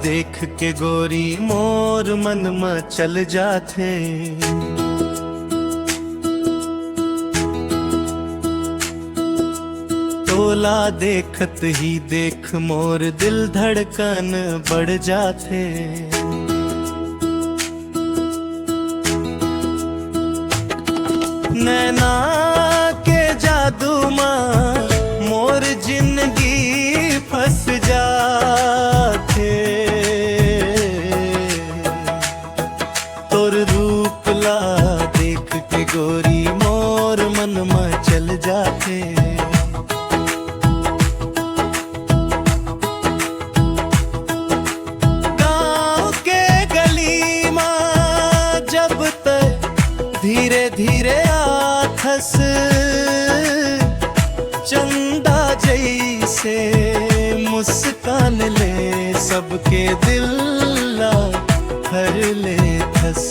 देख के गोरी मोर मन में चल जाथे। तोला देखत ही देख मोर दिल धड़कन बढ़ जाथे। नैना के जादू मां मोर जिंदगी फंस जाथे। तोर रूप ला देख के गोरी मोर मन में चल जाथे। गाँव के गली मां जब तक धीरे धीरे आथस चंदा जैसे मुस्कान ले सबके दिल ला भर ले थस।